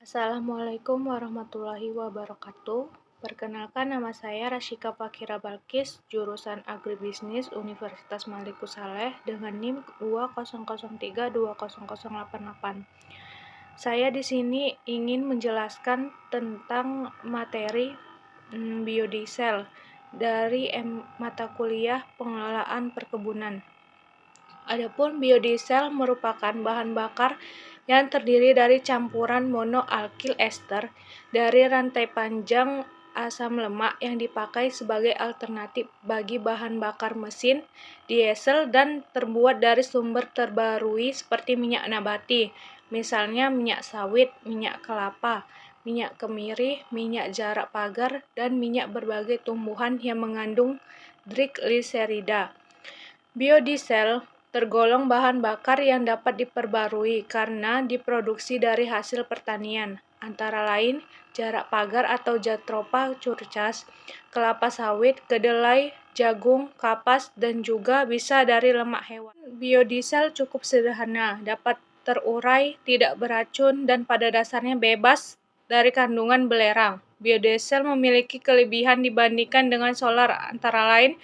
Assalamualaikum warahmatullahi wabarakatuh. Perkenalkan, nama saya Rasyika Fakira Balkis, jurusan Agribisnis Universitas Maliku Saleh dengan NIM 200320088. Saya di sini ingin menjelaskan tentang materi biodiesel dari mata kuliah Pengelolaan Perkebunan. Adapun biodiesel merupakan bahan bakar yang terdiri dari campuran monoalkil ester dari rantai panjang asam lemak yang dipakai sebagai alternatif bagi bahan bakar mesin diesel dan terbuat dari sumber terbarui seperti minyak nabati, misalnya minyak sawit, minyak kelapa, minyak kemiri, minyak jarak pagar, dan minyak berbagai tumbuhan yang mengandung trigliserida. Biodiesel tergolong bahan bakar yang dapat diperbarui karena diproduksi dari hasil pertanian, antara lain jarak pagar atau Jatropha curcas, kelapa sawit, kedelai, jagung, kapas, dan juga bisa dari lemak hewan. Biodiesel cukup sederhana, dapat terurai, tidak beracun, dan pada dasarnya bebas dari kandungan belerang. Biodiesel memiliki kelebihan dibandingkan dengan solar, antara lain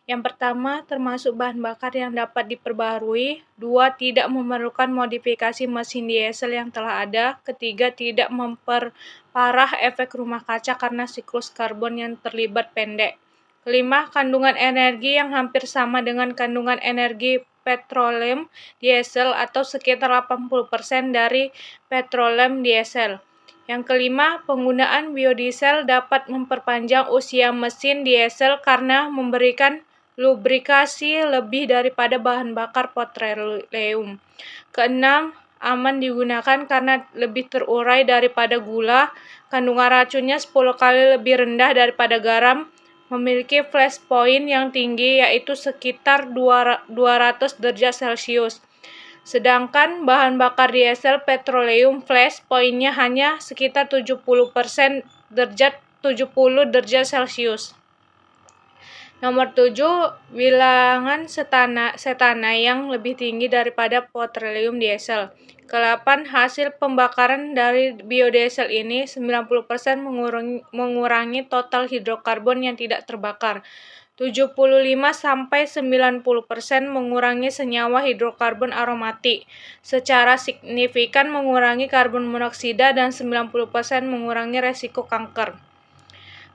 yang pertama, termasuk bahan bakar yang dapat diperbarui. Dua, tidak memerlukan modifikasi mesin diesel yang telah ada. Ketiga, tidak memperparah efek rumah kaca karena siklus karbon yang terlibat pendek. Kelima, kandungan energi yang hampir sama dengan kandungan energi petroleum diesel atau sekitar 80% dari petroleum diesel. Yang kelima, penggunaan biodiesel dapat memperpanjang usia mesin diesel karena memberikan lubrikasi lebih daripada bahan bakar petroleum. Keenam, aman digunakan karena lebih terurai daripada gula, kandungan racunnya 10 kali lebih rendah daripada garam, memiliki flash point yang tinggi yaitu sekitar 200 derajat Celcius. Sedangkan bahan bakar diesel petroleum flash point-nya hanya sekitar 70 derajat Celcius. Nomor 7, bilangan setana yang lebih tinggi daripada petroleum diesel. Ke-8, hasil pembakaran dari biodiesel ini 90% mengurangi total hidrokarbon yang tidak terbakar. 75-90% mengurangi senyawa hidrokarbon aromatik. Secara signifikan mengurangi karbon monoksida dan 90% mengurangi resiko kanker.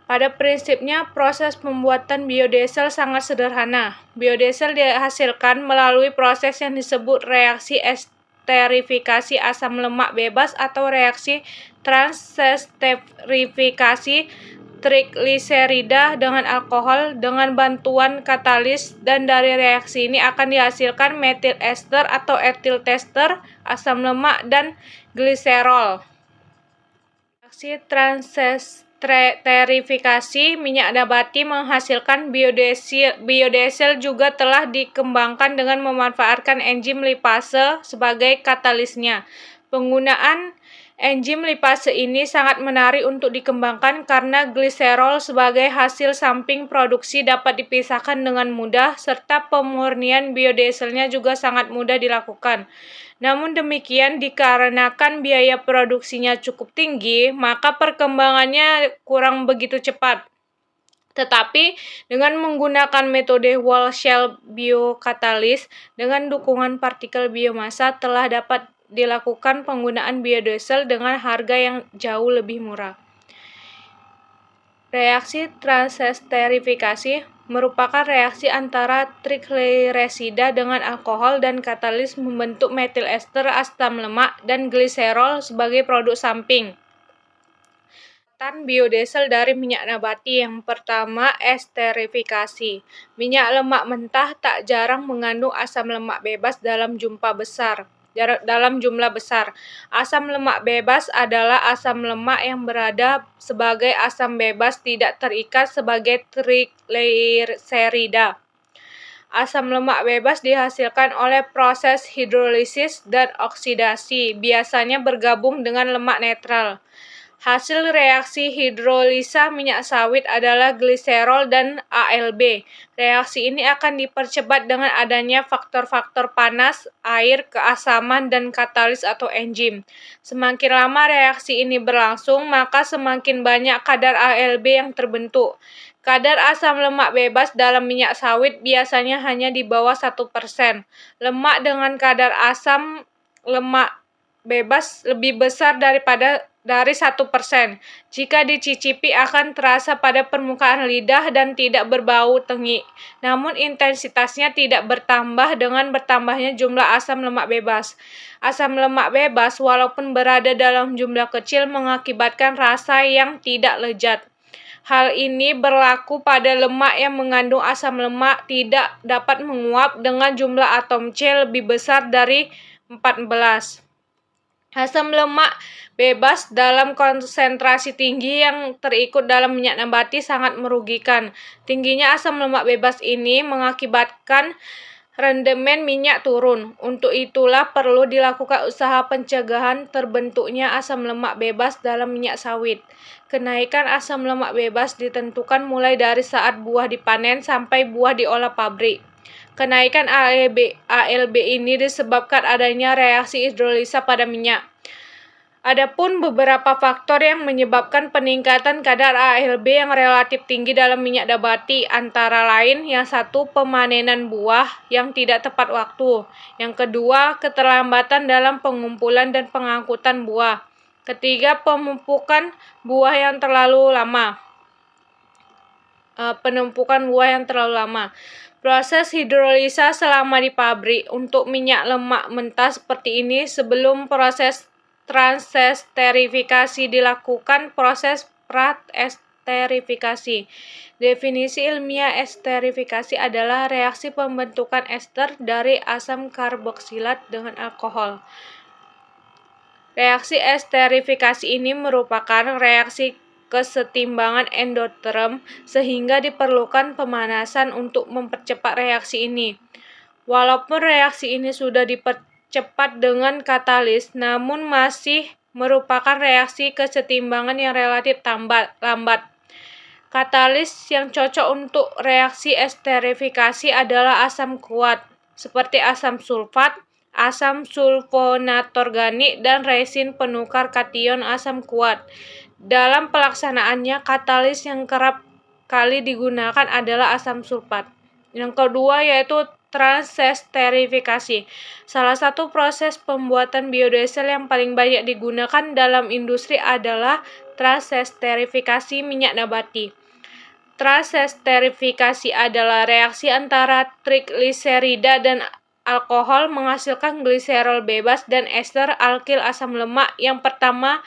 Pada prinsipnya, proses pembuatan biodiesel sangat sederhana. Biodiesel dihasilkan melalui proses yang disebut reaksi esterifikasi asam lemak bebas atau reaksi transesterifikasi trigliserida dengan alkohol dengan bantuan katalis, dan dari reaksi ini akan dihasilkan metil ester atau etil ester, asam lemak, dan gliserol. Reaksi transesterifikasi minyak nabati menghasilkan biodiesel juga telah dikembangkan dengan memanfaatkan enzim lipase sebagai katalisnya. Penggunaan enzim lipase ini sangat menarik untuk dikembangkan karena gliserol sebagai hasil samping produksi dapat dipisahkan dengan mudah, serta pemurnian biodieselnya juga sangat mudah dilakukan. Namun demikian, dikarenakan biaya produksinya cukup tinggi, maka perkembangannya kurang begitu cepat. Tetapi dengan menggunakan metode wall cell biokatalis dengan dukungan partikel biomasa telah dapat dilakukan penggunaan biodiesel dengan harga yang jauh lebih murah. Reaksi transesterifikasi merupakan reaksi antara trigliserida dengan alkohol dan katalis membentuk metil ester, asam lemak, dan gliserol sebagai produk samping. Biodiesel dari minyak nabati. Yang pertama, esterifikasi. Minyak lemak mentah tak jarang mengandung asam lemak bebas dalam jumlah besar. Asam lemak bebas adalah asam lemak yang berada sebagai asam bebas tidak terikat sebagai trigliserida. Asam lemak bebas dihasilkan oleh proses hidrolisis dan oksidasi, biasanya bergabung dengan lemak netral. Hasil reaksi hidrolisa minyak sawit adalah gliserol dan ALB. Reaksi ini akan dipercepat dengan adanya faktor-faktor panas, air, keasaman, dan katalis atau enzim. Semakin lama reaksi ini berlangsung, maka semakin banyak kadar ALB yang terbentuk. Kadar asam lemak bebas dalam minyak sawit biasanya hanya di bawah 1%. Lemak dengan kadar asam lemak bebas lebih besar dari 1%. Jika dicicipi akan terasa pada permukaan lidah dan tidak berbau tengik. Namun intensitasnya tidak bertambah dengan bertambahnya jumlah asam lemak bebas. Asam lemak bebas walaupun berada dalam jumlah kecil mengakibatkan rasa yang tidak lezat. Hal ini berlaku pada lemak yang mengandung asam lemak tidak dapat menguap dengan jumlah atom C lebih besar dari 14. Asam lemak bebas dalam konsentrasi tinggi yang terikut dalam minyak nabati sangat merugikan. Tingginya asam lemak bebas ini mengakibatkan rendemen minyak turun. Untuk itulah perlu dilakukan usaha pencegahan terbentuknya asam lemak bebas dalam minyak sawit. Kenaikan asam lemak bebas ditentukan mulai dari saat buah dipanen sampai buah diolah pabrik. Kenaikan ALB ini disebabkan adanya reaksi hidrolisa pada minyak. Adapun beberapa faktor yang menyebabkan peningkatan kadar ALB yang relatif tinggi dalam minyak nabati, antara lain yang satu, pemanenan buah yang tidak tepat waktu. Yang kedua, keterlambatan dalam pengumpulan dan pengangkutan buah. Ketiga, penumpukan buah yang terlalu lama. Proses hidrolisa selama di pabrik untuk minyak lemak mentah seperti ini sebelum proses transesterifikasi dilakukan proses praesterifikasi. Definisi ilmiah esterifikasi adalah reaksi pembentukan ester dari asam karboksilat dengan alkohol. Reaksi esterifikasi ini merupakan reaksi kesetimbangan endoterm sehingga diperlukan pemanasan untuk mempercepat reaksi ini. Walaupun reaksi ini sudah dipercepat dengan katalis, namun masih merupakan reaksi kesetimbangan yang relatif lambat. Katalis yang cocok untuk reaksi esterifikasi adalah asam kuat, seperti asam sulfat, asam sulfonatorganik, dan resin penukar kation asam kuat. Dalam pelaksanaannya, katalis yang kerap kali digunakan adalah asam sulfat. Yang kedua yaitu transesterifikasi. Salah satu proses pembuatan biodiesel yang paling banyak digunakan dalam industri adalah transesterifikasi minyak nabati. Transesterifikasi adalah reaksi antara trigliserida dan alkohol menghasilkan gliserol bebas dan ester alkil asam lemak yang pertama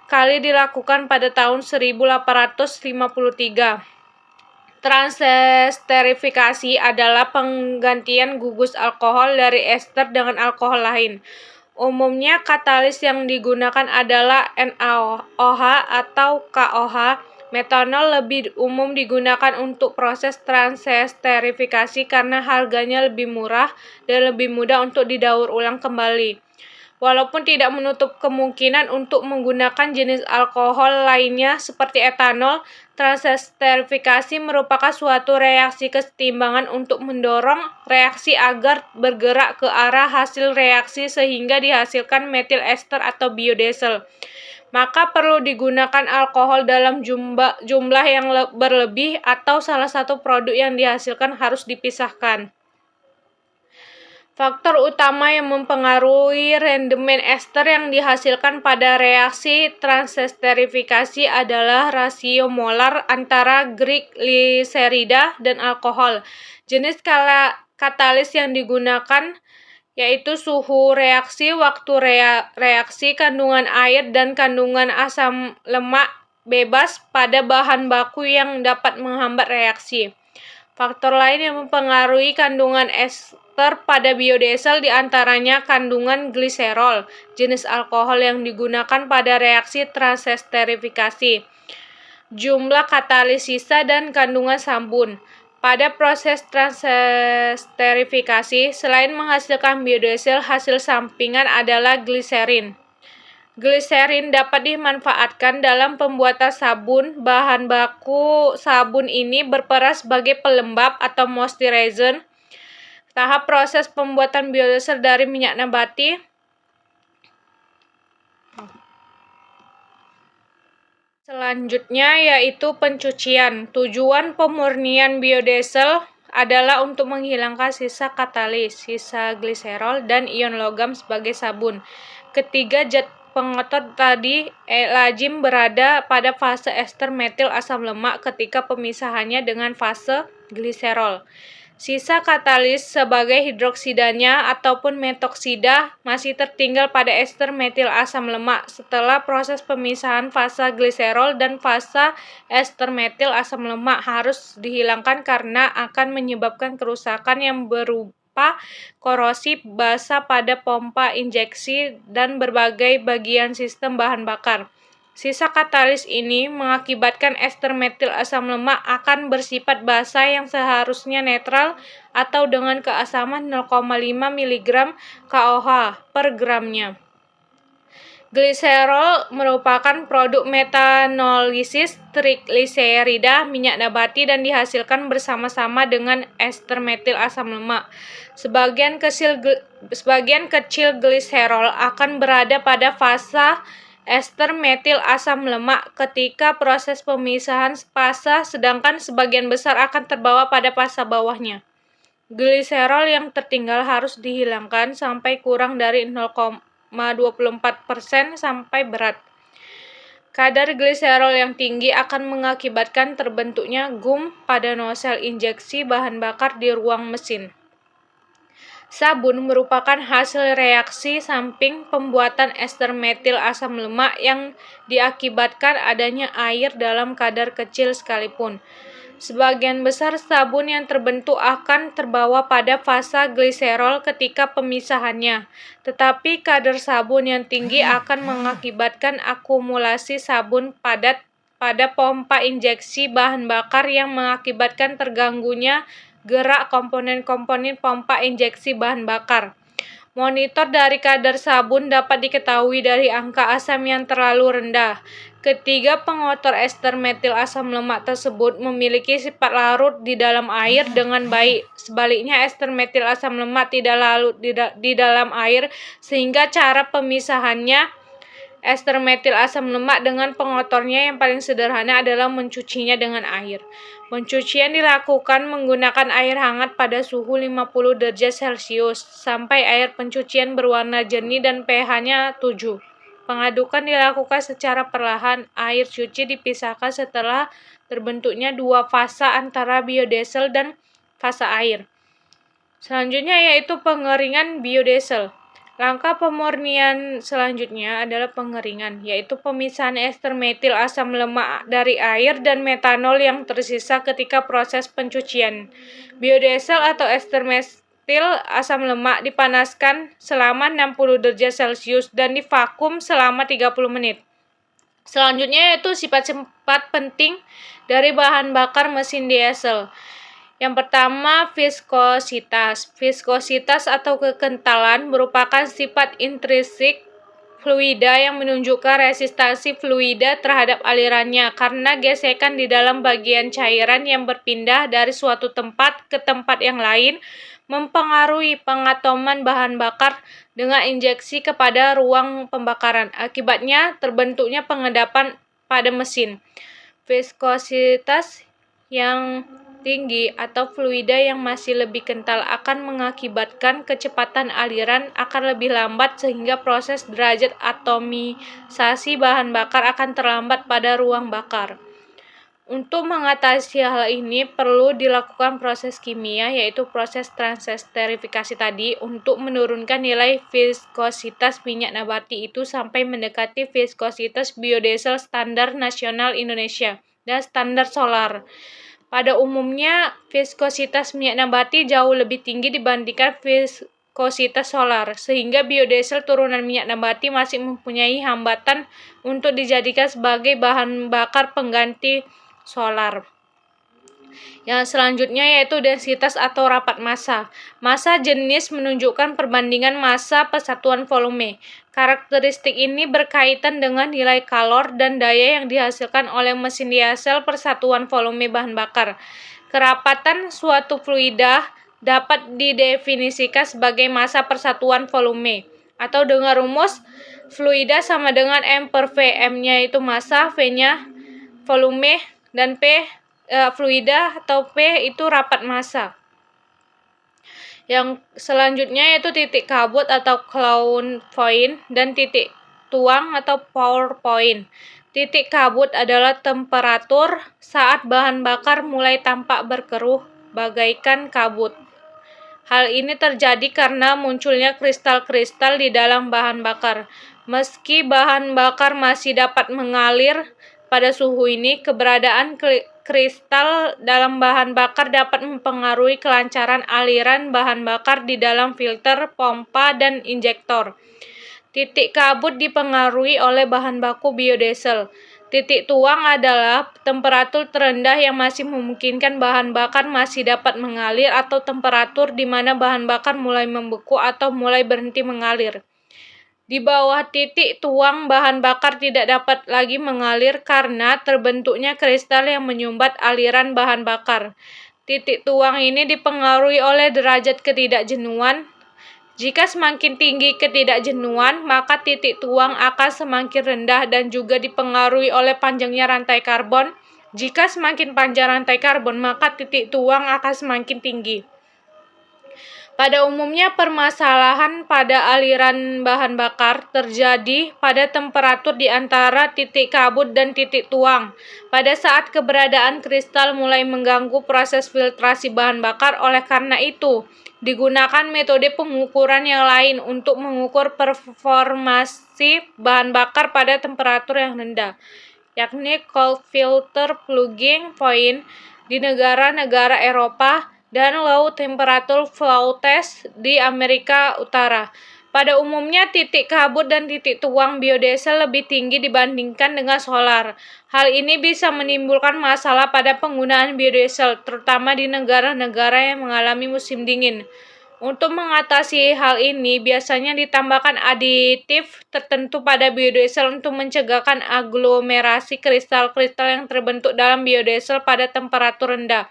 kali dilakukan pada tahun 1853. Transesterifikasi adalah penggantian gugus alkohol dari ester dengan alkohol lain. Umumnya katalis yang digunakan adalah NaOH atau KOH. Metanol lebih umum digunakan untuk proses transesterifikasi karena harganya lebih murah dan lebih mudah untuk didaur ulang kembali. Walaupun tidak menutup kemungkinan untuk menggunakan jenis alkohol lainnya seperti etanol, transesterifikasi merupakan suatu reaksi kesetimbangan untuk mendorong reaksi agar bergerak ke arah hasil reaksi sehingga dihasilkan metil ester atau biodiesel. Maka perlu digunakan alkohol dalam jumlah yang berlebih atau salah satu produk yang dihasilkan harus dipisahkan. Faktor utama yang mempengaruhi rendemen ester yang dihasilkan pada reaksi transesterifikasi adalah rasio molar antara gliserida dan alkohol. Jenis katalis yang digunakan yaitu suhu reaksi, waktu reaksi, kandungan air, dan kandungan asam lemak bebas pada bahan baku yang dapat menghambat reaksi. Faktor lain yang mempengaruhi kandungan ester pada biodiesel diantaranya kandungan gliserol, jenis alkohol yang digunakan pada reaksi transesterifikasi, jumlah katalis sisa, dan kandungan sabun. Pada proses transesterifikasi, selain menghasilkan biodiesel, hasil sampingan adalah gliserin. Gliserin dapat dimanfaatkan dalam pembuatan sabun. Bahan baku sabun ini berperan sebagai pelembab atau moisturizer. Tahap proses pembuatan biodiesel dari minyak nabati. Selanjutnya yaitu pencucian. Tujuan pemurnian biodiesel adalah untuk menghilangkan sisa katalis, sisa gliserol, dan ion logam sebagai sabun. Ketiga zat pengotor tadi lazim berada pada fase ester metil asam lemak ketika pemisahannya dengan fase gliserol. Sisa katalis sebagai hidroksidanya ataupun metoksida masih tertinggal pada ester metil asam lemak setelah proses pemisahan fase gliserol, dan fase ester metil asam lemak harus dihilangkan karena akan menyebabkan kerusakan yang berupa korosi basa pada pompa injeksi dan berbagai bagian sistem bahan bakar. Sisa katalis ini mengakibatkan ester metil asam lemak akan bersifat basa yang seharusnya netral atau dengan keasaman 0,5 mg KOH per gramnya. Gliserol merupakan produk metanolisis trigliserida minyak nabati dan dihasilkan bersama-sama dengan ester metil asam lemak. Sebagian kecil gliserol akan berada pada fase ester metil asam lemak ketika proses pemisahan fase, sedangkan sebagian besar akan terbawa pada fase bawahnya. Gliserol yang tertinggal harus dihilangkan sampai kurang dari 0,24% sampai berat. Kadar gliserol yang tinggi akan mengakibatkan terbentuknya gum pada nosel injeksi bahan bakar di ruang mesin. Sabun merupakan hasil reaksi samping pembuatan ester metil asam lemak yang diakibatkan adanya air dalam kadar kecil sekalipun. Sebagian besar sabun yang terbentuk akan terbawa pada fase gliserol ketika pemisahannya, tetapi kadar sabun yang tinggi akan mengakibatkan akumulasi sabun padat pada pompa injeksi bahan bakar yang mengakibatkan terganggunya gerak komponen-komponen pompa injeksi bahan bakar. Monitor dari kadar sabun dapat diketahui dari angka asam yang terlalu rendah. Ketiga pengotor ester metil asam lemak tersebut memiliki sifat larut di dalam air dengan baik. Sebaliknya, ester metil asam lemak tidak larut di dalam air, sehingga cara pemisahannya ester metil asam lemak dengan pengotornya yang paling sederhana adalah mencucinya dengan air. Pencucian dilakukan menggunakan air hangat pada suhu 50 derajat Celcius sampai air pencucian berwarna jernih dan pH-nya 7. Pengadukan dilakukan secara perlahan. Air cuci dipisahkan setelah terbentuknya dua fase antara biodiesel dan fase air. Selanjutnya yaitu pengeringan biodiesel. Langkah pemurnian selanjutnya adalah pengeringan, yaitu pemisahan ester metil asam lemak dari air dan metanol yang tersisa ketika proses pencucian. Biodiesel atau ester metil asam lemak dipanaskan selama 60 derajat Celcius dan divakum selama 30 menit. Selanjutnya yaitu sifat-sifat penting dari bahan bakar mesin diesel. Yang pertama, viskositas. Viskositas atau kekentalan merupakan sifat intrinsik fluida yang menunjukkan resistansi fluida terhadap alirannya karena gesekan di dalam bagian cairan yang berpindah dari suatu tempat ke tempat yang lain mempengaruhi pengatoman bahan bakar dengan injeksi kepada ruang pembakaran. Akibatnya terbentuknya pengendapan pada mesin. Viskositas yang tinggi atau fluida yang masih lebih kental akan mengakibatkan kecepatan aliran akan lebih lambat sehingga proses derajat atomisasi bahan bakar akan terlambat pada ruang bakar. Untuk mengatasi hal ini perlu dilakukan proses kimia, yaitu proses transesterifikasi tadi, untuk menurunkan nilai viskositas minyak nabati itu sampai mendekati viskositas biodiesel standar nasional Indonesia dan standar solar. Pada umumnya, viskositas minyak nabati jauh lebih tinggi dibandingkan viskositas solar, sehingga biodiesel turunan minyak nabati masih mempunyai hambatan untuk dijadikan sebagai bahan bakar pengganti solar. Yang selanjutnya yaitu densitas atau rapat massa. Massa jenis menunjukkan perbandingan massa per satuan volume. Karakteristik ini berkaitan dengan nilai kalor dan daya yang dihasilkan oleh mesin diesel per satuan volume bahan bakar. Kerapatan suatu fluida dapat didefinisikan sebagai massa per satuan volume, atau dengan rumus fluida sama dengan M per V. M-nya itu massa, V-nya volume, dan fluida atau P itu rapat massa. Yang selanjutnya yaitu titik kabut atau crown point dan titik tuang atau pour point. Titik kabut adalah temperatur saat bahan bakar mulai tampak berkeruh bagaikan kabut. Hal ini terjadi karena munculnya kristal-kristal di dalam bahan bakar. Meski bahan bakar masih dapat mengalir pada suhu ini, keberadaan kristal dalam bahan bakar dapat mempengaruhi kelancaran aliran bahan bakar di dalam filter, pompa, dan injektor. Titik kabut dipengaruhi oleh bahan baku biodiesel. Titik tuang adalah temperatur terendah yang masih memungkinkan bahan bakar masih dapat mengalir atau temperatur di mana bahan bakar mulai membeku atau mulai berhenti mengalir. Di bawah titik tuang, bahan bakar tidak dapat lagi mengalir karena terbentuknya kristal yang menyumbat aliran bahan bakar. Titik tuang ini dipengaruhi oleh derajat ketidakjenuhan. Jika semakin tinggi ketidakjenuhan, maka titik tuang akan semakin rendah dan juga dipengaruhi oleh panjangnya rantai karbon. Jika semakin panjang rantai karbon, maka titik tuang akan semakin tinggi. Pada umumnya, permasalahan pada aliran bahan bakar terjadi pada temperatur di antara titik kabut dan titik tuang. Pada saat keberadaan kristal mulai mengganggu proses filtrasi bahan bakar, oleh karena itu, digunakan metode pengukuran yang lain untuk mengukur performasi bahan bakar pada temperatur yang rendah, yakni cold filter plugging point di negara-negara Eropa dan low temperature flow test di Amerika Utara. Pada umumnya, titik kabut dan titik tuang biodiesel lebih tinggi dibandingkan dengan solar. Hal ini bisa menimbulkan masalah pada penggunaan biodiesel, terutama di negara-negara yang mengalami musim dingin. Untuk mengatasi hal ini, biasanya ditambahkan aditif tertentu pada biodiesel untuk mencegahkan aglomerasi kristal-kristal yang terbentuk dalam biodiesel pada temperatur rendah.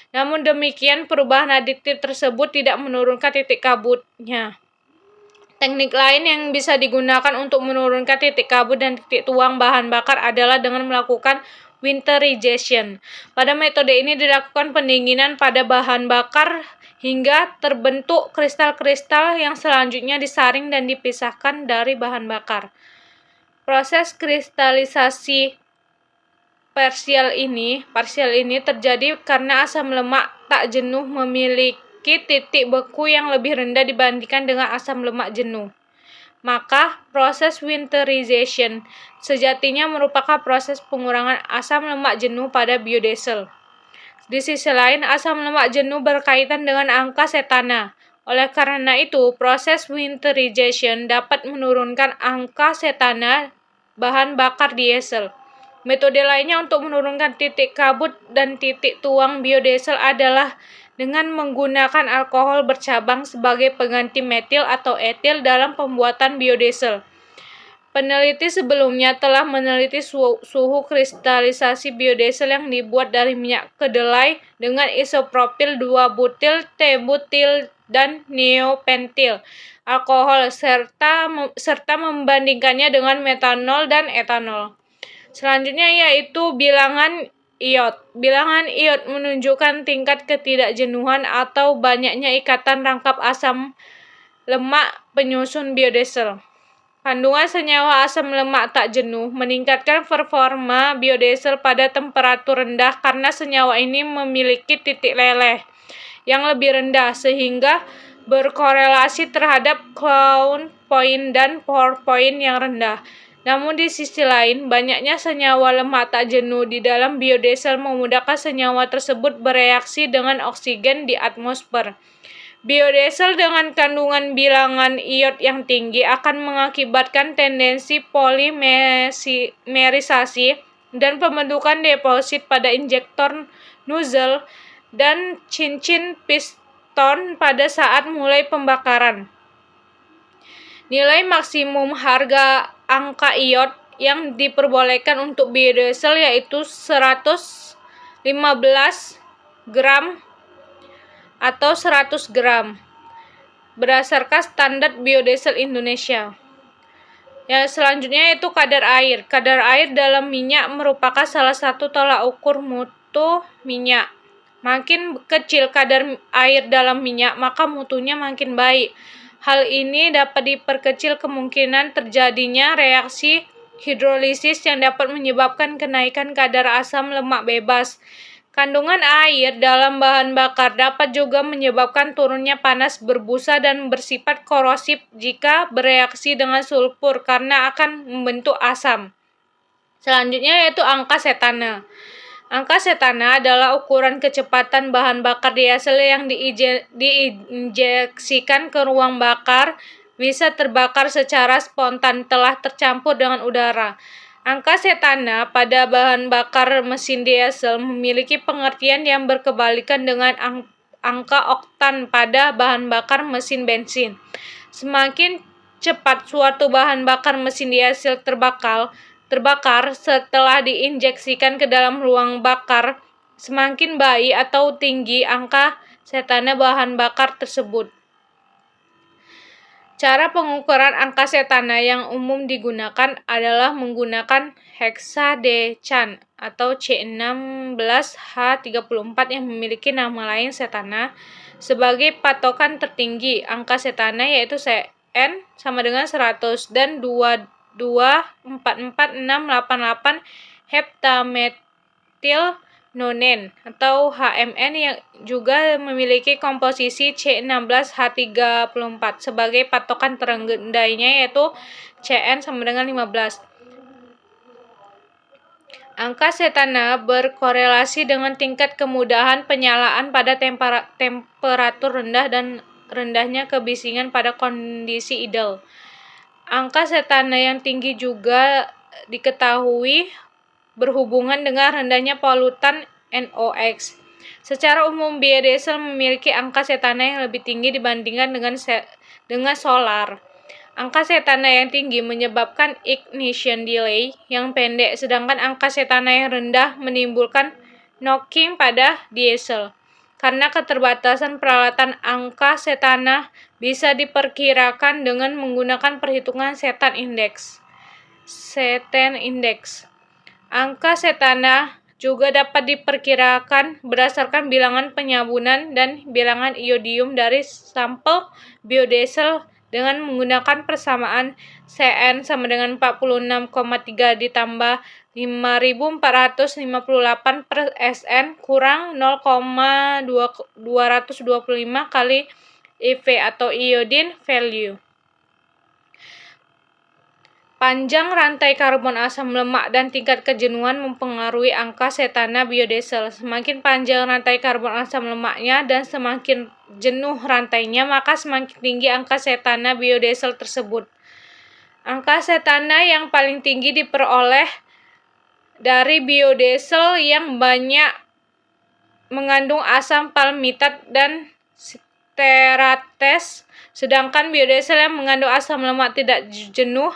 Namun demikian, perubahan aditif tersebut tidak menurunkan titik kabutnya. Teknik lain yang bisa digunakan untuk menurunkan titik kabut dan titik tuang bahan bakar adalah dengan melakukan winterization. Pada metode ini dilakukan pendinginan pada bahan bakar hingga terbentuk kristal-kristal yang selanjutnya disaring dan dipisahkan dari bahan bakar. Proses kristalisasi parsial ini terjadi karena asam lemak tak jenuh memiliki titik beku yang lebih rendah dibandingkan dengan asam lemak jenuh. Maka, proses winterization sejatinya merupakan proses pengurangan asam lemak jenuh pada biodiesel. Di sisi lain, asam lemak jenuh berkaitan dengan angka setana. Oleh karena itu, proses winterization dapat menurunkan angka setana bahan bakar diesel. Metode lainnya untuk menurunkan titik kabut dan titik tuang biodiesel adalah dengan menggunakan alkohol bercabang sebagai pengganti metil atau etil dalam pembuatan biodiesel. Peneliti sebelumnya telah meneliti suhu kristalisasi biodiesel yang dibuat dari minyak kedelai dengan isopropil 2-butil, T-butil, dan neopentil alkohol serta membandingkannya dengan metanol dan etanol. Selanjutnya yaitu bilangan iod. Bilangan iod menunjukkan tingkat ketidakjenuhan atau banyaknya ikatan rangkap asam lemak penyusun biodiesel. Kandungan senyawa asam lemak tak jenuh meningkatkan performa biodiesel pada temperatur rendah karena senyawa ini memiliki titik leleh yang lebih rendah sehingga berkorelasi terhadap crown point dan pour point yang rendah. Namun di sisi lain, banyaknya senyawa lemak tak jenuh di dalam biodiesel memudahkan senyawa tersebut bereaksi dengan oksigen di atmosfer. Biodiesel dengan kandungan bilangan iod yang tinggi akan mengakibatkan tendensi polimerisasi dan pembentukan deposit pada injektor nozzle dan cincin piston pada saat mulai pembakaran. Nilai maksimum harga angka iot yang diperbolehkan untuk biodiesel yaitu 115 gram atau 100 gram berdasarkan standar biodiesel Indonesia. Yang selanjutnya yaitu kadar air. Kadar air dalam minyak merupakan salah satu tolak ukur mutu minyak. Makin kecil kadar air dalam minyak, maka mutunya makin baik. Hal ini dapat diperkecil kemungkinan terjadinya reaksi hidrolisis yang dapat menyebabkan kenaikan kadar asam lemak bebas. Kandungan air dalam bahan bakar dapat juga menyebabkan turunnya panas berbusa dan bersifat korosif jika bereaksi dengan sulfur karena akan membentuk asam. Selanjutnya yaitu angka setana. Angka setana adalah ukuran kecepatan bahan bakar diesel yang diinjeksikan ke ruang bakar bisa terbakar secara spontan telah tercampur dengan udara. Angka setana pada bahan bakar mesin diesel memiliki pengertian yang berkebalikan dengan angka oktan pada bahan bakar mesin bensin. Semakin cepat suatu bahan bakar mesin diesel terbakar setelah diinjeksikan ke dalam ruang bakar, semakin baik atau tinggi angka setana bahan bakar tersebut. Cara pengukuran angka setana yang umum digunakan adalah menggunakan heksadecan atau C16H34 yang memiliki nama lain setana sebagai patokan tertinggi. Angka setana yaitu Cn sama dengan 100 dan 2,244,688 heptametil nonen atau HMN yang juga memiliki komposisi C16H34 sebagai patokan terendahnya yaitu Cn sama dengan 15. Angka setana berkorelasi dengan tingkat kemudahan penyalaan pada temperatur rendah dan rendahnya kebisingan pada kondisi ideal. Angka setana yang tinggi juga diketahui berhubungan dengan rendahnya polutan NOx. Secara umum, biodiesel memiliki angka setana yang lebih tinggi dibandingkan dengan solar. Angka setana yang tinggi menyebabkan ignition delay yang pendek, sedangkan angka setana yang rendah menimbulkan knocking pada diesel. Karena keterbatasan peralatan, angka setana bisa diperkirakan dengan menggunakan perhitungan Cetan Index. Angka setana juga dapat diperkirakan berdasarkan bilangan penyabunan dan bilangan iodium dari sampel biodiesel dengan menggunakan persamaan Cn sama dengan 46,3 ditambah 5.458 per Sn kurang 0,225 kali IV atau iodine value. Panjang rantai karbon asam lemak dan tingkat kejenuhan mempengaruhi angka setana biodiesel. Semakin panjang rantai karbon asam lemaknya dan semakin jenuh rantainya, maka semakin tinggi angka setana biodiesel tersebut. Angka setana yang paling tinggi diperoleh dari biodiesel yang banyak mengandung asam palmitat dan sterates, sedangkan biodiesel yang mengandung asam lemak tidak jenuh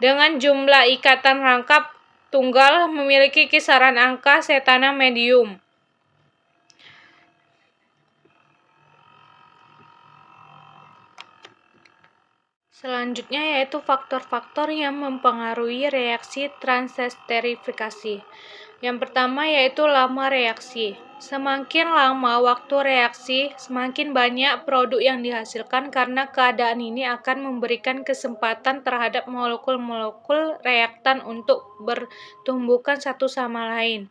dengan jumlah ikatan rangkap tunggal memiliki kisaran angka setana medium. Selanjutnya yaitu faktor-faktor yang mempengaruhi reaksi transesterifikasi. Yang pertama yaitu lama reaksi. Semakin lama waktu reaksi, semakin banyak produk yang dihasilkan karena keadaan ini akan memberikan kesempatan terhadap molekul-molekul reaktan untuk bertumbukan satu sama lain.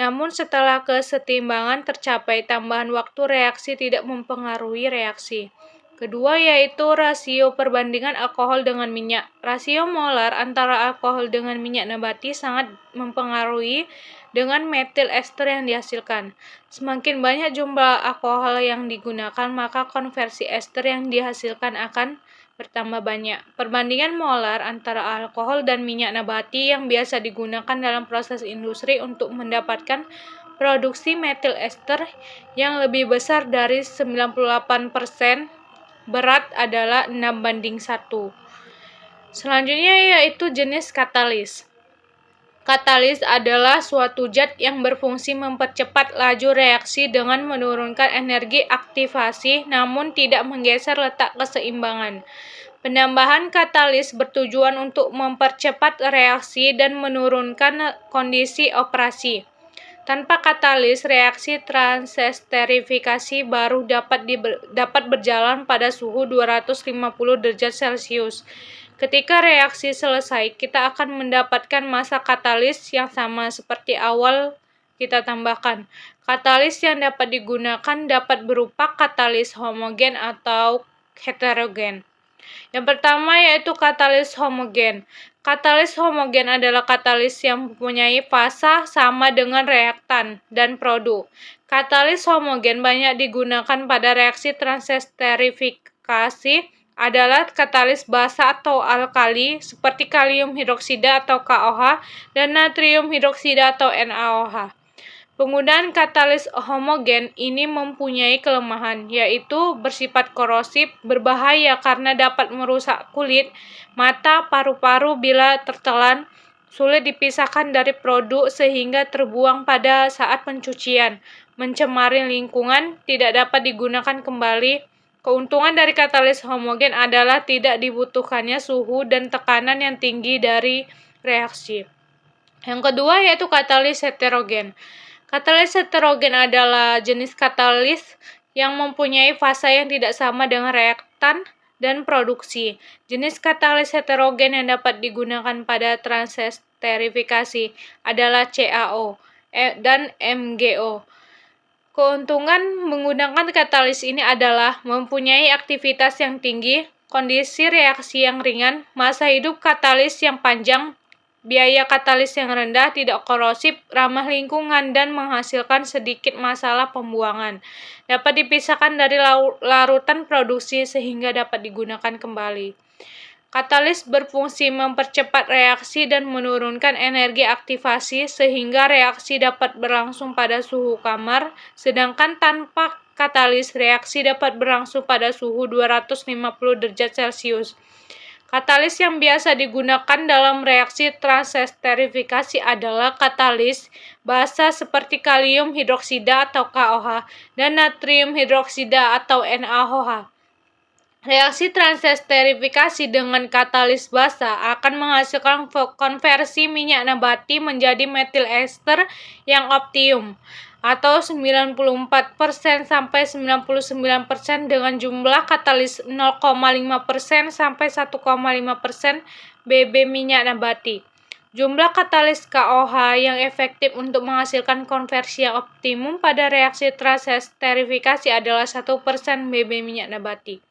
Namun setelah kesetimbangan tercapai, tambahan waktu reaksi tidak mempengaruhi reaksi. Kedua yaitu rasio perbandingan alkohol dengan minyak. Rasio molar antara alkohol dengan minyak nabati sangat mempengaruhi dengan metil ester yang dihasilkan. Semakin banyak jumlah alkohol yang digunakan, maka konversi ester yang dihasilkan akan bertambah banyak. Perbandingan molar antara alkohol dan minyak nabati yang biasa digunakan dalam proses industri untuk mendapatkan produksi metil ester yang lebih besar dari 98% berat adalah 6:1. Selanjutnya yaitu jenis katalis. Katalis adalah suatu zat yang berfungsi mempercepat laju reaksi dengan menurunkan energi aktivasi namun tidak menggeser letak keseimbangan. Penambahan katalis bertujuan untuk mempercepat reaksi dan menurunkan kondisi operasi. Tanpa katalis, reaksi transesterifikasi baru dapat berjalan pada suhu 250 derajat Celcius. Ketika reaksi selesai, kita akan mendapatkan massa katalis yang sama seperti awal kita tambahkan. Katalis yang dapat digunakan dapat berupa katalis homogen atau heterogen. Yang pertama yaitu katalis homogen. Katalis homogen adalah katalis yang mempunyai fasa sama dengan reaktan dan produk. Katalis homogen banyak digunakan pada reaksi transesterifikasi adalah katalis basa atau alkali seperti kalium hidroksida atau KOH dan natrium hidroksida atau NaOH. Penggunaan katalis homogen ini mempunyai kelemahan, yaitu bersifat korosif, berbahaya karena dapat merusak kulit, mata, paru-paru bila tertelan, sulit dipisahkan dari produk sehingga terbuang pada saat pencucian, mencemari lingkungan, tidak dapat digunakan kembali. Keuntungan dari katalis homogen adalah tidak dibutuhkannya suhu dan tekanan yang tinggi dari reaksi. Yang kedua yaitu katalis heterogen. Katalis heterogen adalah jenis katalis yang mempunyai fasa yang tidak sama dengan reaktan dan produksi. Jenis katalis heterogen yang dapat digunakan pada transesterifikasi adalah CaO dan MgO. Keuntungan menggunakan katalis ini adalah mempunyai aktivitas yang tinggi, kondisi reaksi yang ringan, masa hidup katalis yang panjang, biaya katalis yang rendah, tidak korosif, ramah lingkungan, dan menghasilkan sedikit masalah pembuangan. Dapat dipisahkan dari larutan produksi sehingga dapat digunakan kembali. Katalis berfungsi mempercepat reaksi dan menurunkan energi aktivasi sehingga reaksi dapat berlangsung pada suhu kamar, sedangkan tanpa katalis reaksi dapat berlangsung pada suhu 250 derajat Celcius. Katalis yang biasa digunakan dalam reaksi transesterifikasi adalah katalis basa seperti kalium hidroksida atau KOH dan natrium hidroksida atau NaOH. Reaksi transesterifikasi dengan katalis basa akan menghasilkan konversi minyak nabati menjadi metil ester yang optimum atau 94% sampai 99% dengan jumlah katalis 0,5% sampai 1,5% BB minyak nabati. Jumlah katalis KOH yang efektif untuk menghasilkan konversi yang optimum pada reaksi transesterifikasi adalah 1% BB minyak nabati.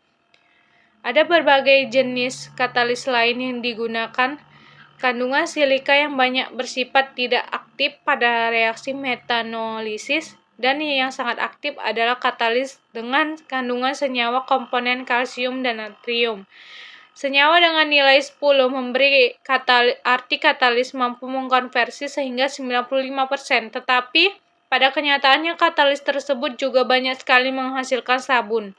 Ada berbagai jenis katalis lain yang digunakan. Kandungan silika yang banyak bersifat tidak aktif pada reaksi metanolisis dan yang sangat aktif adalah katalis dengan kandungan senyawa komponen kalsium dan natrium. Senyawa dengan nilai 10 memberi arti katalis mampu mengkonversi sehingga 95%, tetapi pada kenyataannya katalis tersebut juga banyak sekali menghasilkan sabun.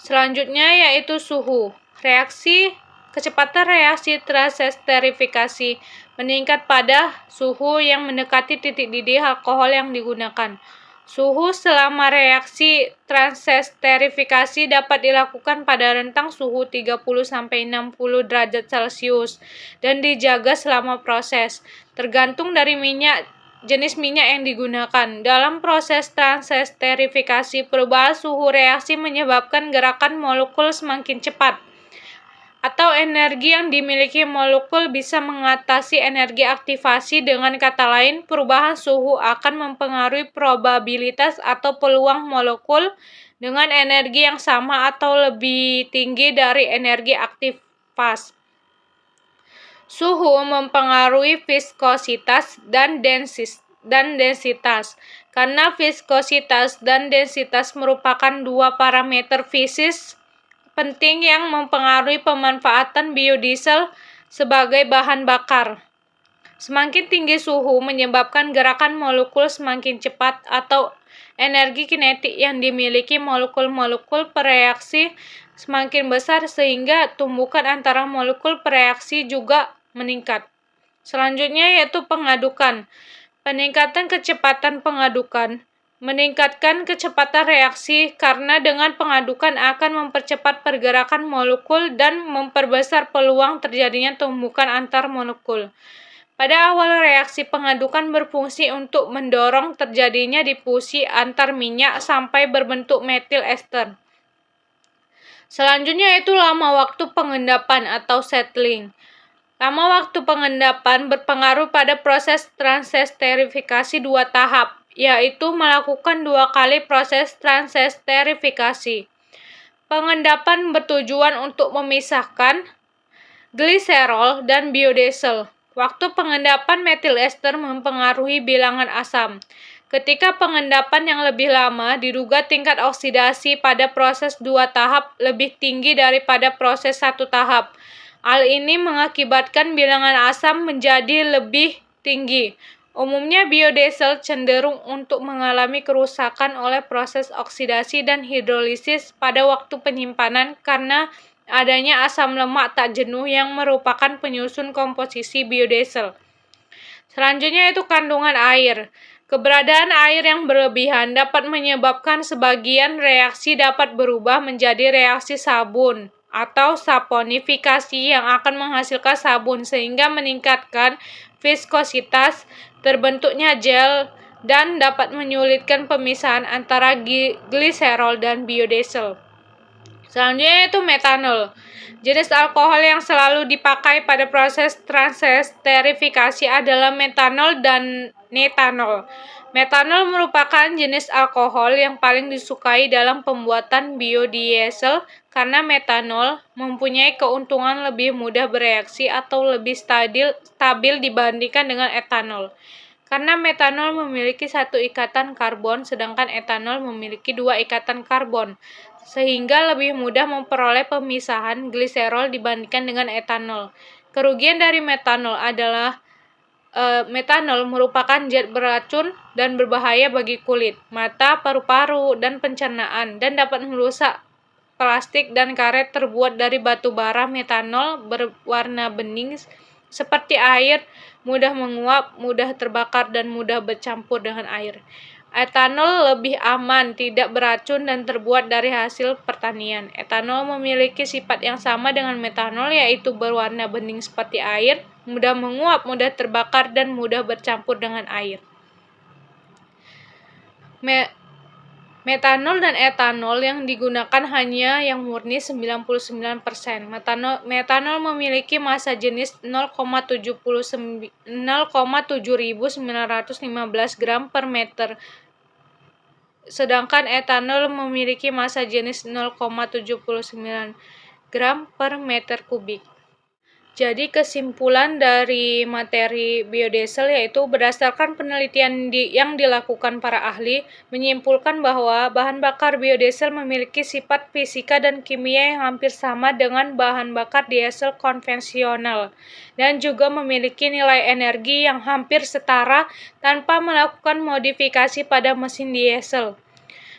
Selanjutnya yaitu suhu. Kecepatan reaksi transesterifikasi meningkat pada suhu yang mendekati titik didih alkohol yang digunakan. Suhu selama reaksi transesterifikasi dapat dilakukan pada rentang suhu 30-60 derajat Celcius dan dijaga selama proses, tergantung dari jenis minyak yang digunakan. Dalam proses transesterifikasi, perubahan suhu reaksi menyebabkan gerakan molekul semakin cepat, atau energi yang dimiliki molekul bisa mengatasi energi aktivasi. Dengan kata lain, perubahan suhu akan mempengaruhi probabilitas atau peluang molekul dengan energi yang sama atau lebih tinggi dari energi aktivasi. Suhu mempengaruhi viskositas dan densitas. Karena viskositas dan densitas merupakan dua parameter fisik penting yang mempengaruhi pemanfaatan biodiesel sebagai bahan bakar. Semakin tinggi suhu menyebabkan gerakan molekul semakin cepat atau energi kinetik yang dimiliki molekul-molekul bereaksi semakin besar sehingga tumbukan antara molekul bereaksi juga meningkat. Selanjutnya yaitu pengadukan. Peningkatan kecepatan pengadukan meningkatkan kecepatan reaksi karena dengan pengadukan akan mempercepat pergerakan molekul dan memperbesar peluang terjadinya tumbukan antar molekul. Pada awal reaksi pengadukan berfungsi untuk mendorong terjadinya difusi antar minyak sampai berbentuk metil ester. Selanjutnya yaitu lama waktu pengendapan atau settling. Lama waktu pengendapan berpengaruh pada proses transesterifikasi 2 tahap, yaitu melakukan 2 kali proses transesterifikasi. Pengendapan bertujuan untuk memisahkan gliserol dan biodiesel. Waktu pengendapan metil ester mempengaruhi bilangan asam. Ketika pengendapan yang lebih lama, diduga tingkat oksidasi pada proses 2 tahap lebih tinggi daripada proses 1 tahap. Hal ini mengakibatkan bilangan asam menjadi lebih tinggi. Umumnya biodiesel cenderung untuk mengalami kerusakan oleh proses oksidasi dan hidrolisis pada waktu penyimpanan karena adanya asam lemak tak jenuh yang merupakan penyusun komposisi biodiesel. Selanjutnya yaitu kandungan air. Keberadaan air yang berlebihan dapat menyebabkan sebagian reaksi dapat berubah menjadi reaksi sabun atau saponifikasi yang akan menghasilkan sabun sehingga meningkatkan viskositas, terbentuknya gel, dan dapat menyulitkan pemisahan antara gliserol dan biodiesel. Selanjutnya itu metanol. Jenis alkohol yang selalu dipakai pada proses transesterifikasi adalah metanol dan netanol. Metanol merupakan jenis alkohol yang paling disukai dalam pembuatan biodiesel karena metanol mempunyai keuntungan lebih mudah bereaksi atau lebih stabil dibandingkan dengan etanol. Karena metanol memiliki 1 ikatan karbon, sedangkan etanol memiliki 2 ikatan karbon, sehingga lebih mudah memperoleh pemisahan gliserol dibandingkan dengan etanol. Kerugian dari metanol adalah metanol merupakan zat beracun dan berbahaya bagi kulit, mata, paru-paru, dan pencernaan, dan dapat merusak plastik dan karet terbuat dari batu bara. Metanol berwarna bening seperti air, mudah menguap, mudah terbakar, dan mudah bercampur dengan air. Etanol lebih aman, tidak beracun, dan terbuat dari hasil pertanian. Etanol memiliki sifat yang sama dengan metanol, yaitu berwarna bening seperti air, mudah menguap, mudah terbakar, dan mudah bercampur dengan air. Metanol dan etanol yang digunakan hanya yang murni 99%. Metanol memiliki massa jenis 0,7915 gram per meter, sedangkan etanol memiliki massa jenis 0,79 gram per meter kubik. Jadi kesimpulan dari materi biodiesel yaitu berdasarkan penelitian yang dilakukan para ahli menyimpulkan bahwa bahan bakar biodiesel memiliki sifat fisika dan kimia yang hampir sama dengan bahan bakar diesel konvensional dan juga memiliki nilai energi yang hampir setara tanpa melakukan modifikasi pada mesin diesel.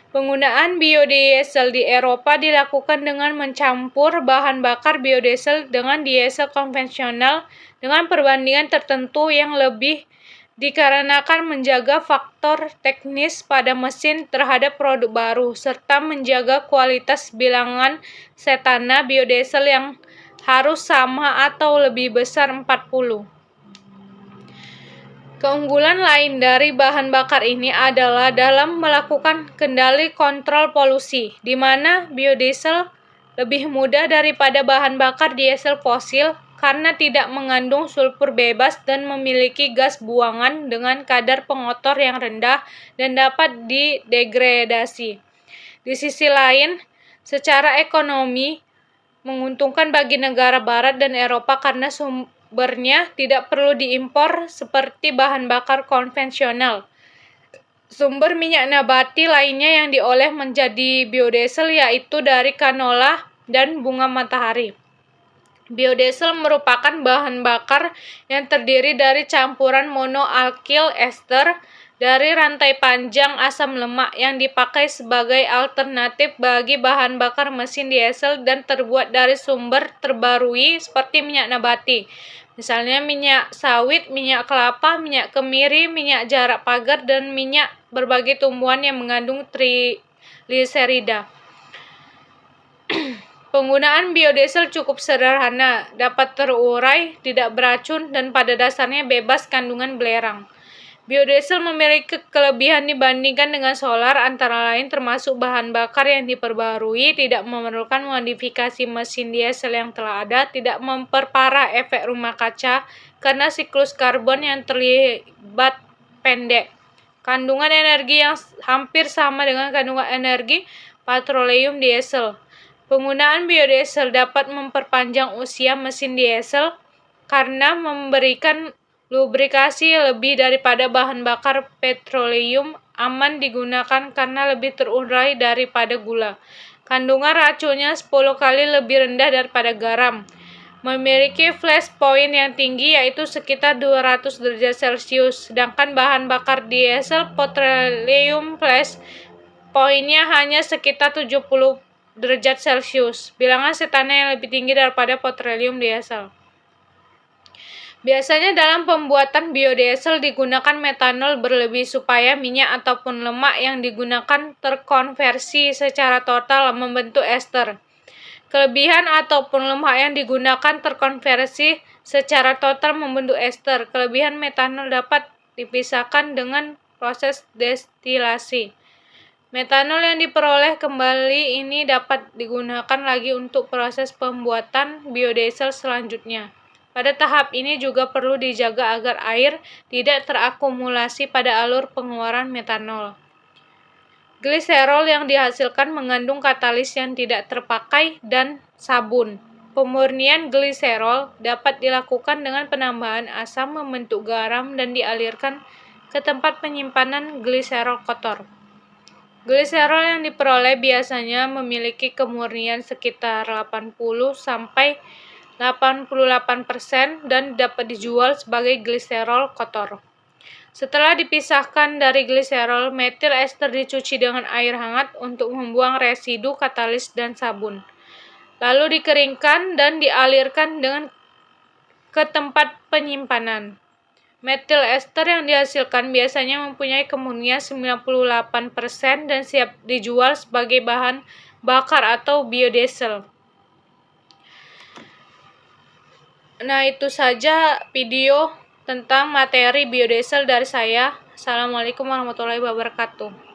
Penggunaan biodiesel di Eropa dilakukan dengan mencampur bahan bakar biodiesel dengan diesel konvensional dengan perbandingan tertentu yang lebih dikarenakan menjaga faktor teknis pada mesin terhadap produk baru serta menjaga kualitas bilangan cetana biodiesel yang harus sama atau lebih besar 40. Keunggulan lain dari bahan bakar ini adalah dalam melakukan kendali kontrol polusi, di mana biodiesel lebih mudah daripada bahan bakar diesel fosil karena tidak mengandung sulfur bebas dan memiliki gas buangan dengan kadar pengotor yang rendah dan dapat didegradasi. Di sisi lain, secara ekonomi, menguntungkan bagi negara Barat dan Eropa karena sumbernya tidak perlu diimpor seperti bahan bakar konvensional. Sumber minyak nabati lainnya yang diolah menjadi biodiesel yaitu dari kanola dan bunga matahari. Biodiesel merupakan bahan bakar yang terdiri dari campuran monoalkil ester dari rantai panjang asam lemak yang dipakai sebagai alternatif bagi bahan bakar mesin diesel dan terbuat dari sumber terbarui seperti minyak nabati. Misalnya minyak sawit, minyak kelapa, minyak kemiri, minyak jarak pagar, dan minyak berbagai tumbuhan yang mengandung trigliserida. Penggunaan biodiesel cukup sederhana, dapat terurai, tidak beracun, dan pada dasarnya bebas kandungan belerang. Biodiesel memiliki kelebihan dibandingkan dengan solar, antara lain termasuk bahan bakar yang diperbarui, tidak memerlukan modifikasi mesin diesel yang telah ada, tidak memperparah efek rumah kaca karena siklus karbon yang terlibat pendek. Kandungan energi yang hampir sama dengan kandungan energi petroleum diesel. Penggunaan biodiesel dapat memperpanjang usia mesin diesel karena memberikan lubrikasi lebih daripada bahan bakar petroleum, aman digunakan karena lebih terurai daripada gula. Kandungan racunnya 10 kali lebih rendah daripada garam. Memiliki flash point yang tinggi yaitu sekitar 200 derajat Celcius, sedangkan bahan bakar diesel petroleum flash pointnya hanya sekitar 70 derajat Celcius. Bilangan setannya yang lebih tinggi daripada petroleum diesel. Biasanya dalam pembuatan biodiesel digunakan metanol berlebih supaya minyak ataupun lemak yang digunakan terkonversi secara total membentuk ester. Kelebihan ataupun lemak yang digunakan terkonversi secara total membentuk ester. Kelebihan metanol dapat dipisahkan dengan proses destilasi. Metanol yang diperoleh kembali ini dapat digunakan lagi untuk proses pembuatan biodiesel selanjutnya. Pada tahap ini juga perlu dijaga agar air tidak terakumulasi pada alur pengeluaran metanol. Gliserol yang dihasilkan mengandung katalis yang tidak terpakai dan sabun. Pemurnian gliserol dapat dilakukan dengan penambahan asam membentuk garam dan dialirkan ke tempat penyimpanan gliserol kotor. Gliserol yang diperoleh biasanya memiliki kemurnian sekitar 80 sampai 88% dan dapat dijual sebagai gliserol kotor. Setelah dipisahkan dari gliserol, metil ester dicuci dengan air hangat untuk membuang residu katalis dan sabun. Lalu dikeringkan dan dialirkan ke tempat penyimpanan. Metil ester yang dihasilkan biasanya mempunyai kemurnian 98% dan siap dijual sebagai bahan bakar atau biodiesel. Nah, itu saja video tentang materi biodiesel dari saya. Assalamualaikum warahmatullahi wabarakatuh.